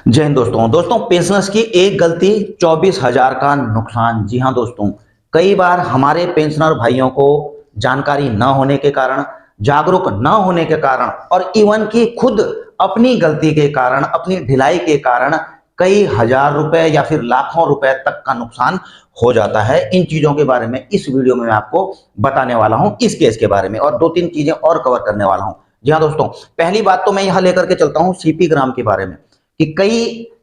जय हिंद दोस्तों पेंशनर्स की एक गलती 24,000 का नुकसान। जी हाँ दोस्तों, कई बार हमारे पेंशनर भाइयों को जानकारी न होने के कारण, जागरूक न होने के कारण और इवन की खुद अपनी गलती के कारण, अपनी ढिलाई के कारण कई हजार रुपए या फिर लाखों रुपए तक का नुकसान हो जाता है। इन चीजों के बारे में इस वीडियो में मैं आपको बताने वाला हूं, इस केस के बारे में, और दो तीन चीजें और कवर करने वाला हूं। जी हाँ दोस्तों, पहली बात तो मैं यहां लेकर के चलता हूं सीपी ग्राम के बारे में कि कई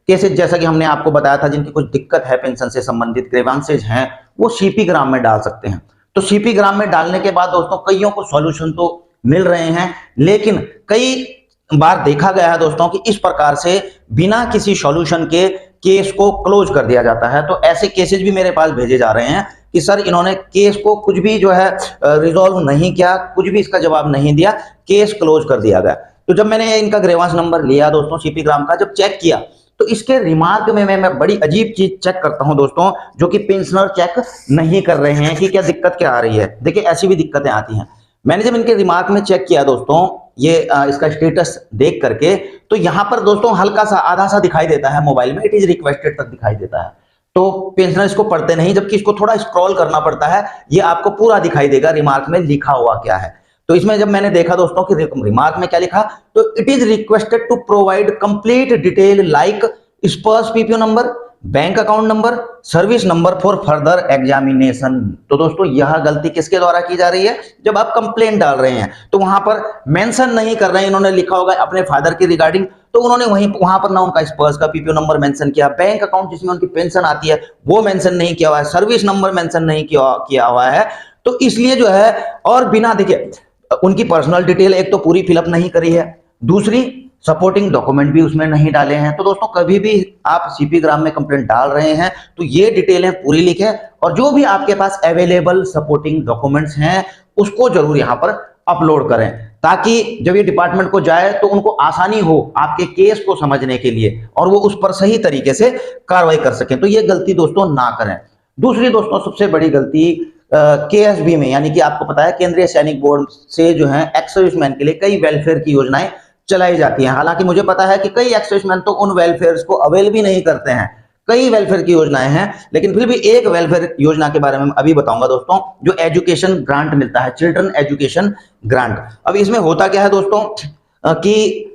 केसेस, जैसा कि हमने आपको बताया था, जिनकी कुछ दिक्कत है, पेंशन से संबंधित ग्रीवांसेज हैं, वो सीपी ग्राम में डाल सकते हैं। तो सीपी ग्राम में डालने के बाद दोस्तों कईयों को सॉल्यूशन तो मिल रहे हैं, लेकिन कई बार देखा गया है दोस्तों कि इस प्रकार से बिना किसी सॉल्यूशन के केस को क्लोज कर दिया जाता है। तो ऐसे केसेस भी मेरे पास भेजे जा रहे हैं कि सर इन्होंने केस को कुछ भी जो है रिजॉल्व नहीं किया, कुछ भी इसका जवाब नहीं दिया, केस क्लोज कर दिया गया। तो जब मैंने इनका ग्रीवांस नंबर लिया दोस्तों सीपी ग्राम का, जब चेक किया तो इसके रिमार्क में मैं बड़ी अजीब चीज चेक करता हूं दोस्तों, जो कि पेंशनर चेक नहीं कर रहे हैं कि क्या दिक्कत क्या आ रही है। देखिए ऐसी भी दिक्कतें आती हैं। मैंने जब इनके रिमार्क में चेक किया दोस्तों, ये इसका स्टेटस देख करके, तो यहां पर दोस्तों हल्का सा आधा सा दिखाई देता है मोबाइल में, इट इज रिक्वेस्टेड तक दिखाई देता है। तो पेंशनर इसको पढ़ते नहीं, जबकि इसको थोड़ा स्क्रॉल करना पड़ता है, ये आपको पूरा दिखाई देगा रिमार्क में लिखा हुआ क्या है। तो इसमें जब मैंने देखा दोस्तों कि रिमार्क में क्या लिखा, तो it is requested to provide complete detail like Sparsh PPO number, bank account number, service number for further examination. तो दोस्तों यह गलती किसके द्वारा की जा रही है? जब आप कंप्लेंट डाल रहे हैं तो वहां पर मेंशन नहीं कर रहे हैं। इन्होंने लिखा होगा अपने फादर की रिगार्डिंग, तो उन्होंने वहां पर ना उनका स्पर्श का पीपीओ नंबर मेंशन किया, बैंक अकाउंट जिसमें उनकी पेंशन आती है वो मेंशन नहीं किया हुआ है, सर्विस नंबर मेंशन नहीं किया हुआ है। तो इसलिए जो है, और बिना देखिए उनकी पर्सनल डिटेल एक तो पूरी फिलअप नहीं करी है, दूसरी सपोर्टिंग डॉक्यूमेंट भी उसमें नहीं डाले हैं। तो दोस्तों कभी भी आप सीपी ग्राम में कंप्लेंट डाल रहे हैं तो ये डिटेलें पूरी लिखें, और जो भी आपके पास अवेलेबल सपोर्टिंग डॉक्यूमेंट्स हैं उसको जरूर यहां पर अपलोड करें, ताकि जब ये डिपार्टमेंट को जाए तो उनको आसानी हो आपके केस को समझने के लिए और वो उस पर सही तरीके से कार्रवाई कर सकें। तो ये गलती दोस्तों ना करें। दूसरी दोस्तों सबसे बड़ी गलती केएसबी में, यानी कि आपको पता है केंद्रीय सैनिक बोर्ड से जो है एक्स सर्विसमैन के लिए कई वेलफेयर की योजनाएं चलाई जाती हैं। हालांकि मुझे पता है कि कई एक्स सर्विसमैन तो उन वेलफेयर को अवेल भी नहीं करते हैं, कई वेलफेयर की योजनाएं हैं, लेकिन फिर भी एक वेलफेयर योजना के बारे में अभी बताऊंगा दोस्तों, जो एजुकेशन ग्रांट मिलता है, चिल्ड्रन एजुकेशन ग्रांट। अब इसमें होता क्या है दोस्तों कि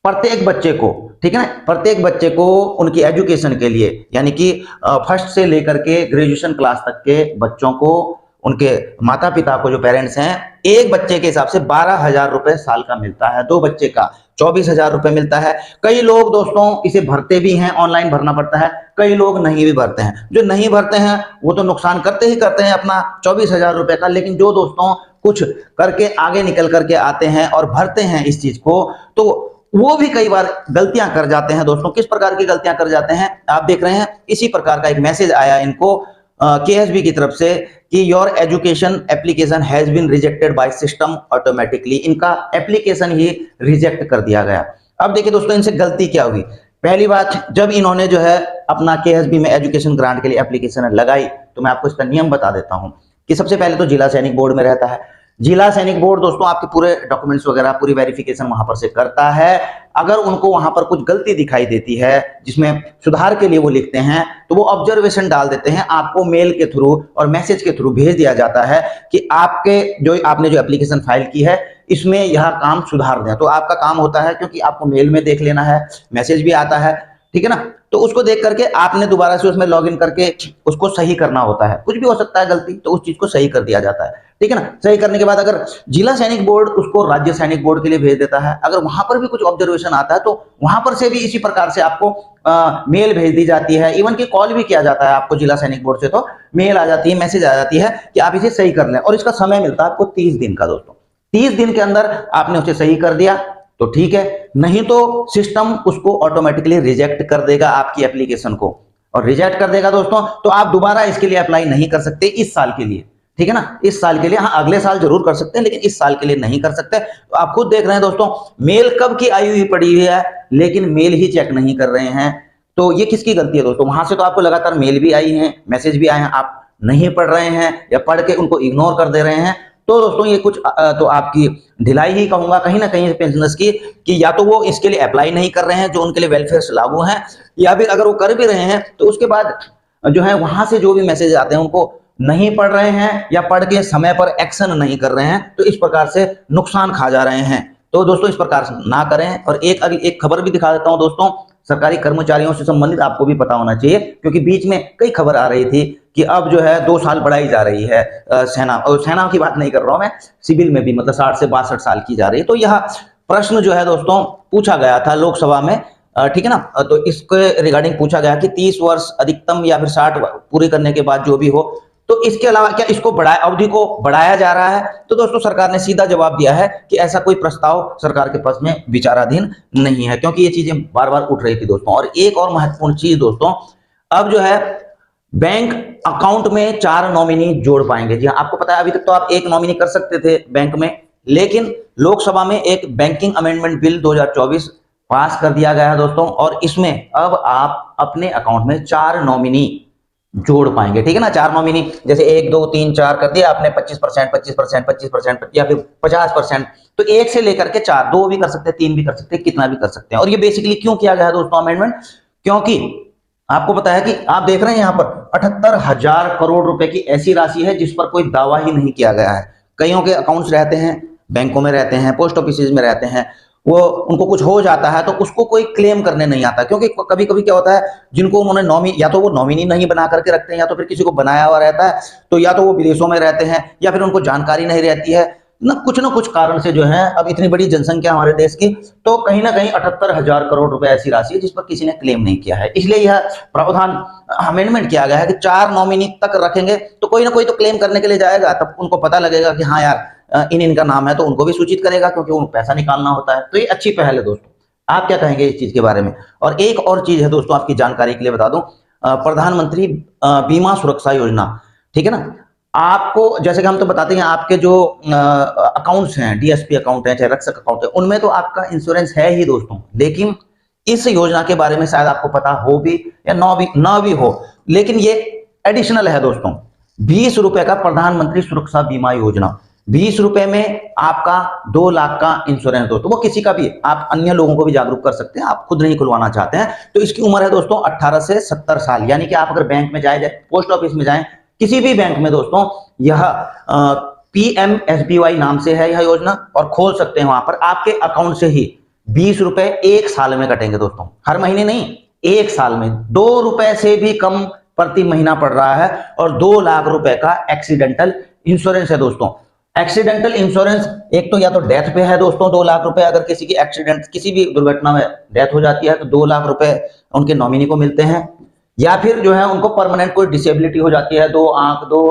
प्रत्येक बच्चे को, ठीक है ना, प्रत्येक बच्चे को उनकी एजुकेशन के लिए, यानी कि फर्स्ट से लेकर के ग्रेजुएशन क्लास तक के बच्चों को, उनके माता पिता को, जो पेरेंट्स हैं, एक बच्चे के हिसाब से 12,000 रुपए साल का मिलता है, दो बच्चे का 24,000 रुपए मिलता है। कई लोग दोस्तों इसे भरते भी हैं, ऑनलाइन भरना पड़ता है, कई लोग नहीं भी भरते हैं। जो नहीं भरते हैं वो तो नुकसान करते ही करते हैं अपना 24,000 रुपए का, लेकिन जो दोस्तों कुछ करके आगे निकल करके आते हैं और भरते हैं इस चीज को, तो वो भी कई बार गलतियां कर जाते हैं दोस्तों। किस प्रकार की गलतियां कर जाते हैं आप देख रहे हैं, इसी प्रकार का एक मैसेज आया इनको केएसबी की तरफ से कि your education application has been rejected by system automatically. इनका एप्लीकेशन ही रिजेक्ट कर दिया गया। अब देखिए दोस्तों इनसे गलती क्या हुई। पहली बात, जब इन्होंने जो है अपना केएसबी में एजुकेशन ग्रांट के लिए एप्लीकेशन लगाई, तो मैं आपको इसका नियम बता देता हूं कि सबसे पहले तो जिला सैनिक बोर्ड में रहता है। जिला सैनिक बोर्ड दोस्तों आपके पूरे डॉक्यूमेंट्स वगैरह, पूरी वेरिफिकेशन वहां पर से करता है। अगर उनको वहां पर कुछ गलती दिखाई देती है जिसमें सुधार के लिए वो लिखते हैं, तो वो ऑब्जर्वेशन डाल देते हैं, आपको मेल के थ्रू और मैसेज के थ्रू भेज दिया जाता है कि आपने जो एप्लीकेशन फाइल की है इसमें यह काम सुधार दें। तो आपका काम होता है, क्योंकि आपको मेल में देख लेना है, मैसेज भी आता है, ठीक है ना, तो उसको देख करके आपने दोबारा से उसमें लॉगिन करके उसको सही करना होता है। कुछ भी हो सकता है गलती, तो उस चीज को सही कर दिया जाता है, ठीक है ना। सही करने के बाद अगर जिला सैनिक बोर्ड उसको राज्य सैनिक बोर्ड के लिए भेज देता है, अगर वहां पर भी कुछ ऑब्जर्वेशन आता है तो वहां पर से भी इसी प्रकार से आपको मेल भेज दी जाती है। इवन की कॉल भी किया जाता है आपको जिला सैनिक बोर्ड से, तो मेल आ जाती है, मैसेज आ जाती है कि आप इसे सही कर लें, और इसका समय मिलता है आपको 30 दिन का दोस्तों। 30 दिन के अंदर आपने उसे सही कर दिया तो ठीक है, नहीं तो सिस्टम उसको ऑटोमेटिकली रिजेक्ट कर देगा आपकी एप्लीकेशन को, और रिजेक्ट कर देगा दोस्तों तो आप दोबारा इसके लिए अप्लाई नहीं कर सकते इस साल के लिए, ठीक है ना। इस साल के लिए, हाँ अगले साल जरूर कर सकते हैं, लेकिन इस साल के लिए नहीं कर सकते। तो आप खुद देख रहे हैं दोस्तों, मेल कब की आई हुई पड़ी हुई है, लेकिन मेल ही चेक नहीं कर रहे हैं। तो ये किसकी गलती है दोस्तों? वहां से तो आपको लगातार मेल भी आई है, मैसेज भी आए हैं, आप नहीं पढ़ रहे हैं या पढ़ के उनको इग्नोर कर दे रहे हैं, तो दोस्तों ये कुछ तो आपकी ढिलाई ही कहूंगा कहीं ना कहीं पेंशनर्स की, कि या तो वो इसके लिए अप्लाई नहीं कर रहे हैं जो उनके लिए वेलफेयर लागू हैं, या फिर अगर वो कर भी रहे हैं तो उसके बाद जो है वहां से जो भी मैसेज आते हैं उनको नहीं पढ़ रहे हैं, या पढ़ के समय पर एक्शन नहीं कर रहे हैं, तो इस प्रकार से नुकसान खा जा रहे हैं। तो दोस्तों इस प्रकार से ना करें। और एक खबर भी दिखा देता हूं दोस्तों, सरकारी कर्मचारियों से संबंधित आपको भी पता होना चाहिए, क्योंकि बीच में कई खबर आ रही थी कि अब जो है 2 साल बढ़ाई जा रही है सेना की बात नहीं कर रहा हूं मैं, सिविल में भी मतलब 60 से 62 साल की जा रही है। तो यह प्रश्न जो है दोस्तों पूछा गया था लोकसभा में, ठीक है ना। तो इसके रिगार्डिंग पूछा गया कि 30 वर्ष अधिकतम या फिर 60 पूरे करने के बाद जो भी हो, तो इसके अलावा क्या इसको अवधि को बढ़ाया जा रहा है। तो दोस्तों सरकार ने सीधा जवाब दिया है कि ऐसा कोई प्रस्ताव सरकार के पास में विचाराधीन नहीं है, क्योंकि ये चीजें बार बार उठ रही थी दोस्तों। और एक और महत्वपूर्ण चीज दोस्तों, अब जो है बैंक अकाउंट में 4 नॉमिनी जोड़ पाएंगे। जी हाँ, आपको पता है अभी तक तो आप एक नॉमिनी कर सकते थे बैंक में, लेकिन लोकसभा में एक बैंकिंग अमेंडमेंट बिल 2024 पास कर दिया गया है दोस्तों, और इसमें अब आप अपने अकाउंट में 4 नॉमिनी जोड़ पाएंगे, ठीक है ना। 4 नॉमिनी, जैसे 1 2 3 4 कर दिया आपने 25%, 25%, 25% या फिर 50%, तो 1 से लेकर के 4, 2 भी कर सकते हैं, 3 भी कर सकते हैं, कितना भी कर सकते हैं। और ये बेसिकली क्यों किया गया है दोस्तों अमेंडमेंट, क्योंकि आपको पता है कि आप देख रहे हैं यहाँ पर 78,000 करोड़ रुपए की ऐसी राशि है जिस पर कोई दावा ही नहीं किया गया है। कईयों के अकाउंट्स रहते हैं, बैंकों में रहते हैं, पोस्ट ऑफिस में रहते हैं, वो उनको कुछ हो जाता है तो उसको कोई क्लेम करने नहीं आता, क्योंकि कभी कभी क्या होता है, जिनको उन्होंने या तो वो नॉमिनी नहीं बना करके रखते हैं, या तो फिर किसी को बनाया हुआ रहता है, तो या तो वो विदेशों में रहते हैं, या फिर उनको जानकारी नहीं रहती है ना कुछ कारण से जो है। अब इतनी बड़ी जनसंख्या हमारे देश की, तो कहीं ना कहीं 78,000 करोड़ रुपए ऐसी राशि है जिस पर किसी ने क्लेम नहीं किया है। इसलिए यह प्रावधान अमेंडमेंट किया गया है कि 4 नॉमिनी तक रखेंगे तो कोई ना कोई तो क्लेम करने के लिए जाएगा, तब उनको पता लगेगा कि हाँ यार इनका नाम है, तो उनको भी सूचित करेगा, क्योंकि उनको पैसा निकालना होता है। तो ये अच्छी पहल है दोस्तों। आप क्या कहेंगे इस चीज के बारे में। और एक और चीज है दोस्तों, आपकी जानकारी के लिए बता दूं, प्रधानमंत्री बीमा सुरक्षा योजना, ठीक है ना। आपको जैसे कि हम तो बताते हैं, आपके जो अकाउंट्स हैं, डीएसपी अकाउंट है चाहे रक्षक अकाउंट है, उनमें तो आपका इंश्योरेंस है ही दोस्तों, लेकिन इस योजना के बारे में शायद आपको पता हो भी या ना भी हो, लेकिन ये एडिशनल है दोस्तों। 20 रुपए का प्रधानमंत्री सुरक्षा बीमा योजना, 20 रुपए में आपका 2 लाख का इंश्योरेंस दोस्तों, वो किसी का भी, आप अन्य लोगों को भी जागरूक कर सकते हैं, आप खुद नहीं खुलवाना चाहते हैं तो इसकी उम्र है दोस्तों 18 से 70 साल। यानी कि आप अगर बैंक में जाए, पोस्ट ऑफिस में जाएं, किसी भी बैंक में दोस्तों, यह PMSBY नाम से है यह योजना, और खोल सकते हैं। वहां पर आपके अकाउंट से ही 20 रुपए 1 साल में कटेंगे दोस्तों, हर महीने नहीं, 1 साल में 2 रुपए से भी कम प्रति महीना पड़ रहा है, और 2 लाख रुपए का एक्सीडेंटल इंश्योरेंस है दोस्तों। एक्सीडेंटल इंश्योरेंस एक तो या तो डेथ पे है दोस्तों 2 लाख रुपए, अगर किसी की एक्सीडेंट किसी भी दुर्घटना में डेथ हो जाती है तो 2 लाख रुपए उनके नॉमिनी को मिलते हैं, या फिर जो है उनको परमानेंट कोई डिसेबिलिटी हो जाती है, 2 आंख 2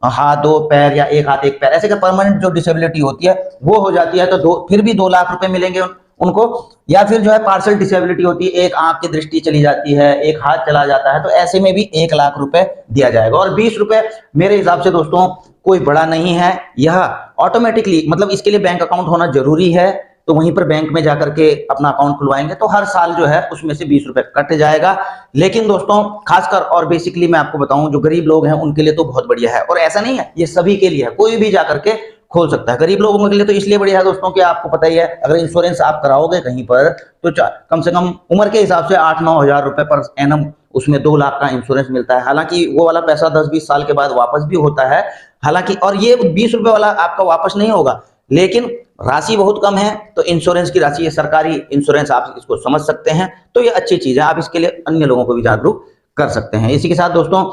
हाथ 2 पैर, या 1 हाथ 1 पैर, ऐसे का परमानेंट जो डिसेबिलिटी होती है वो हो जाती है, तो फिर भी 2 लाख रुपए मिलेंगे उनको। या फिर जो है पार्शियल डिसेबिलिटी होती है, 1 आंख की दृष्टि चली जाती है, 1 हाथ चला जाता है, तो ऐसे में भी 1 लाख रुपए दिया जाएगा। और 20 रुपए मेरे हिसाब से दोस्तों कोई बड़ा नहीं है, यह ऑटोमेटिकली, मतलब इसके लिए बैंक अकाउंट होना जरूरी है, तो वहीं पर बैंक में जाकर के अपना अकाउंट खुलवाएंगे तो हर साल जो है उसमें से 20 रुपए कट जाएगा। लेकिन दोस्तों खासकर और बेसिकली मैं आपको बताऊं, जो गरीब लोग हैं उनके लिए तो बहुत बढ़िया है, और ऐसा नहीं है ये सभी के लिए है, कोई भी जाकर के खोल सकता है। गरीब लोगों के लिए तो इसलिए बढ़िया है दोस्तों कि आपको पता ही है, अगर इंश्योरेंस आप कराओगे कहीं पर तो कम से कम उम्र के हिसाब से 8-9 हजार रुपए पर एनम उसमें 2 लाख का इंश्योरेंस मिलता है। हालांकि वो वाला पैसा 10-20 साल के बाद वापस भी होता है, हालांकि, और ये 20 रुपए वाला आपका वापस नहीं होगा, लेकिन राशि बहुत कम है, तो इंश्योरेंस की राशि, ये सरकारी इंश्योरेंस, आप इसको समझ सकते हैं, तो ये अच्छी चीज है, आप इसके लिए अन्य लोगों को भी जागरूक कर सकते हैं। इसी के साथ दोस्तों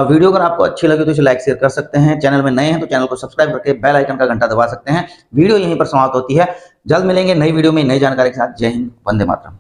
वीडियो अगर आपको अच्छी लगी तो इसे लाइक शेयर कर सकते हैं, चैनल में नए हैं तो चैनल को सब्सक्राइब करके बेल आइकन का घंटा दबा सकते हैं। वीडियो यहीं पर समाप्त होती है, जल्द मिलेंगे नई वीडियो में नई जानकारी के साथ। जय हिंद, वंदे मातरम।